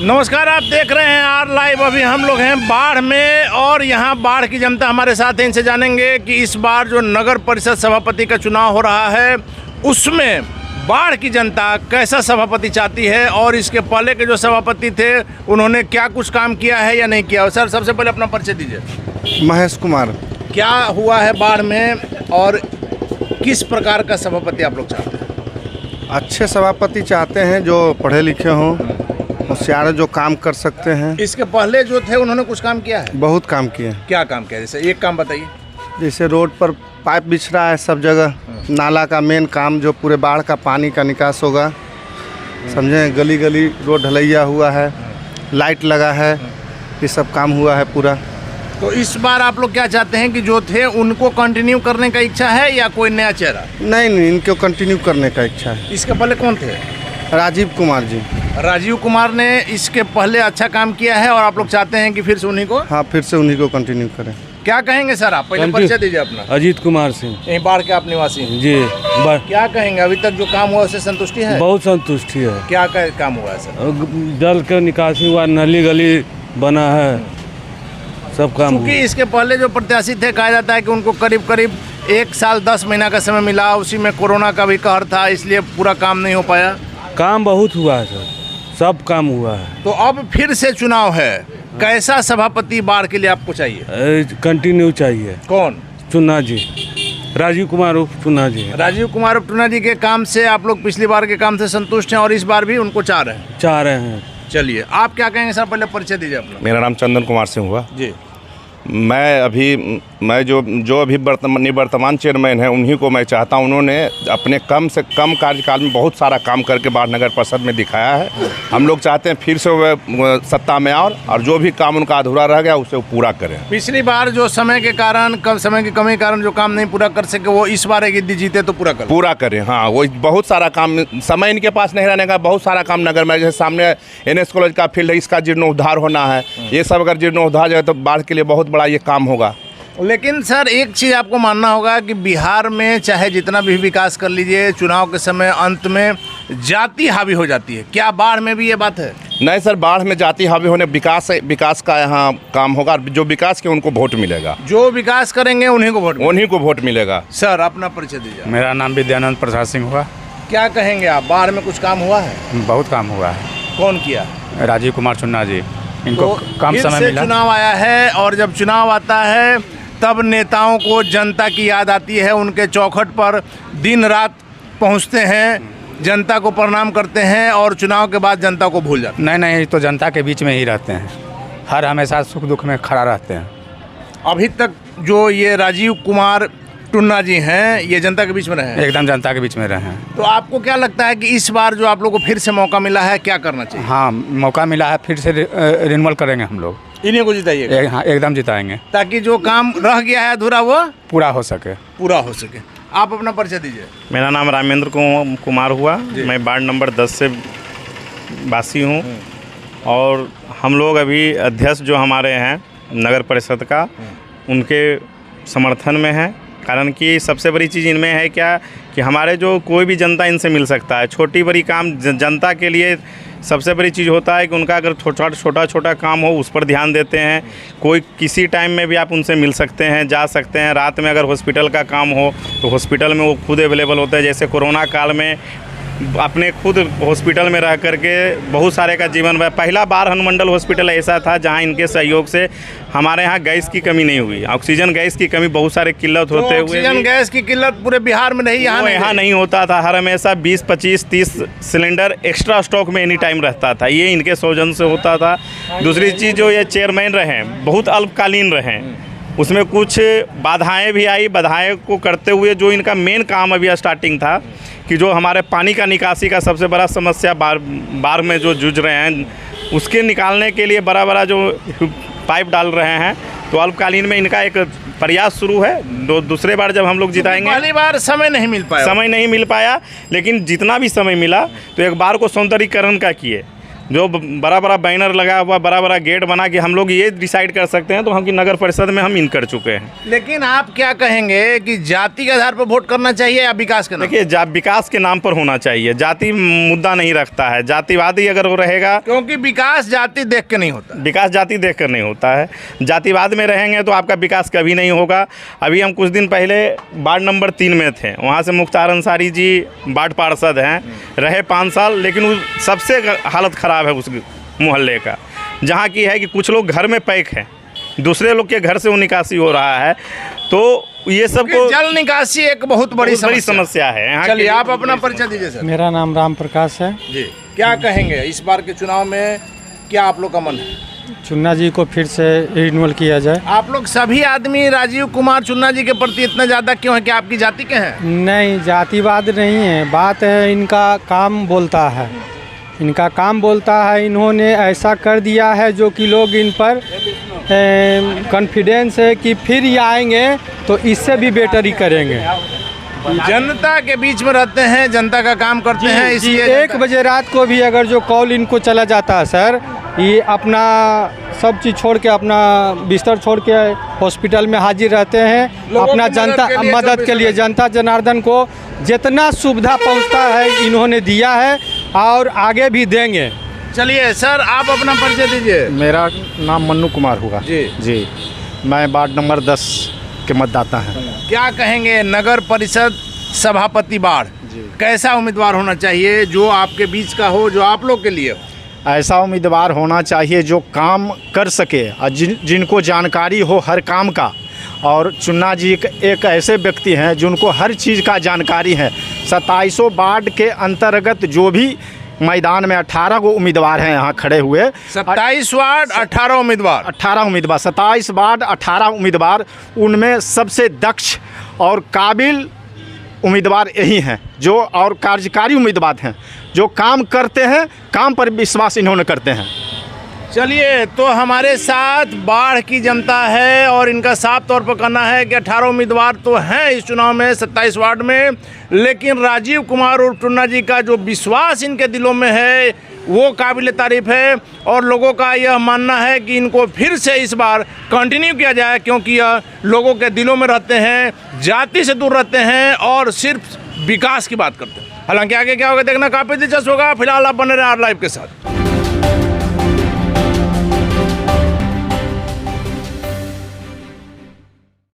नमस्कार, आप देख रहे हैं आर लाइव। अभी हम लोग हैं बाढ़ में और यहाँ बाढ़ की जनता हमारे साथ है। इनसे जानेंगे कि इस बार जो नगर परिषद सभापति का चुनाव हो रहा है उसमें बाढ़ की जनता कैसा सभापति चाहती है और इसके पहले के जो सभापति थे उन्होंने क्या कुछ काम किया है या नहीं किया। सर, सबसे पहले अपना परिचय दीजिए। महेश कुमार। क्या हुआ है बाढ़ में और किस प्रकार का सभापति आप लोग चाहते हैं? अच्छे सभापति चाहते हैं जो पढ़े लिखे हों, होशियार, जो काम कर सकते हैं। इसके पहले जो थे उन्होंने कुछ काम किया है? बहुत काम किए। क्या काम किया? जैसे एक काम बताइए। जैसे रोड पर पाइप बिछ रहा है सब जगह, नाला का मेन काम जो पूरे बाढ़ का पानी का निकास होगा, समझे। गली गली रोड ढलैया हुआ है, लाइट लगा है, ये सब काम हुआ है पूरा। तो इस बार आप लोग क्या चाहते हैं कि जो थे उनको कंटिन्यू करने का इच्छा है या कोई नया चेहरा? नहीं, इनको कंटिन्यू करने का इच्छा है। इसके पहले कौन थे? राजीव कुमार जी। राजीव कुमार ने इसके पहले अच्छा काम किया है और आप लोग चाहते हैं कि फिर से उन्हीं को? हाँ, फिर से उन्हीं को कंटिन्यू करें। क्या कहेंगे सर? आप पहले परिचय दीजिए अपना। अजीत कुमार सिंह। यहीं बाढ़ के आप निवासी हैं? जी। क्या कहेंगे, अभी तक जो काम हुआ उससे संतुष्टि है? बहुत संतुष्टि है। क्या काम हुआ है सर? जल का निकासी हुआ, नाली गली बना है, सब काम। क्योंकि इसके पहले जो प्रत्याशी थे कहा जाता है कि उनको करीब करीब 1 साल 10 महीना का समय मिला, उसी में कोरोना का भी कहर था, इसलिए पूरा काम नहीं हो पाया। काम बहुत हुआ है सर, सब काम हुआ है। तो अब फिर से चुनाव है, कैसा सभापति बाढ़ के लिए आपको चाहिए? कंटिन्यू चाहिए। कौन? चुन्ना जी, राजीव कुमार उर्फ चुन्ना जी। राजीव कुमार उर्फ चुन्ना जी के काम से आप लोग पिछली बार के काम से संतुष्ट हैं और इस बार भी उनको चाह रहे हैं? चलिए, आप क्या कहेंगे सर? पहले परिचय दीजिए अपना। मेरा नाम चंदन कुमार सिंह हुआ जी। मैं जो अभी वर्तमान चेयरमैन हैं उन्हीं को मैं चाहता हूं। उन्होंने अपने कम से कम कार्यकाल में बहुत सारा काम करके बाढ़ नगर परिषद में दिखाया है। हम लोग चाहते हैं फिर से वह सत्ता में और जो भी काम उनका अधूरा रह गया उसे वो पूरा करें। पिछली बार जो समय के कारण, समय की कमी के कारण जो काम नहीं पूरा कर सके, वो इस बार गिद्दी जीते तो पूरा करें। हाँ, वो बहुत सारा काम, समय इनके पास नहीं रहने का बहुत सारा काम नगर में, जैसे सामने NS कॉलेज का फील्ड है, इसका जीर्णोद्धार होना है। ये सब अगर जीर्णोद्धार जाए तो बाढ़ के लिए बहुत बड़ा ये काम होगा। लेकिन सर, एक चीज़ आपको मानना होगा कि बिहार में चाहे जितना भी विकास कर लीजिए, चुनाव के समय अंत में जाति हावी हो जाती है। क्या बाढ़ में भी ये बात है? नहीं सर, बाढ़ में जाति हावी होने विकास का यहाँ काम होगा। जो विकास के उनको वोट मिलेगा, जो विकास करेंगे उन्हीं को वोट मिलेगा। सर, अपना परिचय दीजिए। मेरा नाम विद्यानंद प्रसाद सिंह हुआ। क्या कहेंगे आप, बाढ़ में कुछ काम हुआ है? बहुत काम हुआ है। कौन किया? राजीव कुमार चुन्ना जी। इनको तो कम समय मिला। चुनाव आया है और जब चुनाव आता है तब नेताओं को जनता की याद आती है। उनके चौखट पर दिन रात पहुंचते हैं, जनता को प्रणाम करते हैं और चुनाव के बाद जनता को भूल जाते हैं। नहीं, तो जनता के बीच में ही रहते हैं, हर हमेशा सुख दुख में खड़ा रहते हैं। अभी तक जो ये राजीव कुमार टुन्ना जी हैं, ये जनता के बीच में रहे हैं? एकदम जनता के बीच में रहे हैं। तो आपको क्या लगता है कि इस बार जो आप लोग को फिर से मौका मिला है, क्या करना चाहिए? हाँ, मौका मिला है, फिर से रिन्यूअल करेंगे हम लोग। इन्हीं को जिताइएगा? हाँ, एकदम जिताएंगे, ताकि जो काम रह गया है अधूरा वो पूरा हो सके। आप अपना परिचय दीजिए। मेरा नाम रामेंद्र कुमार हुआ। मैं वार्ड नंबर 10 से वासी हूँ और हम लोग अभी अध्यक्ष जो हमारे हैं नगर परिषद का, उनके समर्थन में है। कारण कि सबसे बड़ी चीज़ इनमें है क्या कि हमारे जो कोई भी जनता इनसे मिल सकता है। छोटी बड़ी काम जनता के लिए सबसे बड़ी चीज़ होता है कि उनका अगर छोटा काम हो उस पर ध्यान देते हैं। कोई किसी टाइम में भी आप उनसे मिल सकते हैं, जा सकते हैं। रात में अगर हॉस्पिटल का काम हो तो हॉस्पिटल में वो खुद अवेलेबल होते हैं। जैसे कोरोना काल में अपने खुद हॉस्पिटल में रह करके बहुत सारे का जीवन में पहला बार अनुमंडल हॉस्पिटल ऐसा था जहां इनके सहयोग से हमारे यहाँ गैस की कमी नहीं हुई। ऑक्सीजन गैस की कमी बहुत सारे किल्लत होते हुए, ऑक्सीजन गैस की किल्लत पूरे बिहार में नहीं, यहाँ नहीं होता था। हर हमेशा 20, 25, 30 सिलेंडर एक्स्ट्रा स्टॉक में एनी टाइम रहता था। ये इनके सौजन से होता था। दूसरी चीज़, जो ये चेयरमैन रहे बहुत अल्पकालीन रहे, उसमें कुछ बाधाएं भी आई। बाधाएं को करते हुए जो इनका मेन काम अभी स्टार्टिंग था कि जो हमारे पानी का निकासी का सबसे बड़ा समस्या बाढ़ में जो जूझ रहे हैं, उसके निकालने के लिए बड़ा जो पाइप डाल रहे हैं। तो अल्पकालीन में इनका एक प्रयास शुरू है। दूसरे बार जब हम लोग जिताएंगे, पहली बार समय नहीं मिल पाया, लेकिन जितना भी समय मिला तो एक बार को सौंदर्यीकरण का किए। जो बड़ा बड़ा बैनर लगा हुआ, बड़ा बड़ा गेट बना के हम लोग ये डिसाइड कर सकते हैं तो हम कि नगर परिषद में हम इन कर चुके हैं। लेकिन आप क्या कहेंगे कि जाति के आधार पर वोट करना चाहिए या विकास के नाम? देखिए, विकास के नाम पर होना चाहिए, जाति मुद्दा नहीं रखता है। जातिवादी अगर वो रहेगा, क्योंकि विकास जाति देख के नहीं होता, विकास जाति देख कर नहीं होता है। जातिवाद में रहेंगे तो आपका विकास कभी नहीं होगा। अभी हम कुछ दिन पहले वार्ड नंबर 3 में थे, वहाँ से मुख्तार अंसारी जी वार्ड पार्षद हैं, रहे 5 साल, लेकिन उस सबसे हालत ख़राब है उस मोहल्ले का, जहाँ की है कि कुछ लोग घर में पैक हैं, दूसरे लोग के घर से वो निकासी हो रहा है। तो ये सब को जल निकासी एक बहुत बड़ी समस्या है यहाँ। चलिए आप अपना परिचय दीजिए सर। मेरा नाम राम प्रकाश है जी, क्या कहेंगे इस बार के चुनाव में, क्या आप लोग का मन है? चुन्ना जी को फिर से रिन्यूअल किया जाए। आप लोग सभी आदमी राजीव कुमार चुन्ना जी के प्रति इतना ज़्यादा क्यों है? कि आपकी जाति के हैं? नहीं, जातिवाद नहीं है, बात है इनका काम बोलता है, इनका काम बोलता है। इन्होंने ऐसा कर दिया है जो कि लोग इन पर कॉन्फिडेंस है कि फिर ये आएंगे तो इससे भी बेटर ही करेंगे। जनता के बीच में रहते हैं, जनता का काम करते हैं, इसलिए 1 बजे रात को भी अगर जो कॉल इनको चला जाता है सर, ये अपना सब चीज़ छोड़ के, अपना बिस्तर छोड़ के हॉस्पिटल में हाजिर रहते हैं, अपना जनता मदद के लिए, जनता जनार्दन को जितना सुविधा पहुंचता है इन्होंने दिया है और आगे भी देंगे। चलिए सर, आप अपना परिचय दीजिए। मेरा नाम मन्नू कुमार होगा जी। मैं वार्ड नंबर 10 के मतदाता हैं। क्या कहेंगे नगर परिषद सभापति बाढ़, कैसा उम्मीदवार होना चाहिए जो आपके बीच का हो, जो आप लोग के लिए हो? ऐसा उम्मीदवार होना चाहिए जो काम कर सके और जिनको जानकारी हो हर काम का। और चुन्ना जी एक ऐसे व्यक्ति हैं जिनको हर चीज़ का जानकारी है। 2700 वार्ड के अंतर्गत जो भी मैदान में 18 गो उम्मीदवार हैं यहाँ खड़े हुए। 27 वार्ड 18 उम्मीदवार, 18 उम्मीदवार, 27 वार्ड 18 उम्मीदवार, उनमें सबसे दक्ष और काबिल उम्मीदवार यही हैं जो, और कार्यकारी उम्मीदवार हैं जो काम करते हैं, काम पर विश्वास इन्होंने करते हैं। चलिए, तो हमारे साथ बाढ़ की जनता है और इनका साफ तौर पर कहना है कि 18 उम्मीदवार तो हैं इस चुनाव में 27 वार्ड में, लेकिन राजीव कुमार और चुन्ना जी का जो विश्वास इनके दिलों में है वो काबिल तारीफ है। और लोगों का यह मानना है कि इनको फिर से इस बार कंटिन्यू किया जाए, क्योंकि यह लोगों के दिलों में रहते हैं, जाति से दूर रहते हैं और सिर्फ विकास की बात करते हैं। हालांकि आगे क्या होगा देखना काफ़ी दिलचस्प होगा। फिलहाल आप बने रहे आर लाइव के साथ।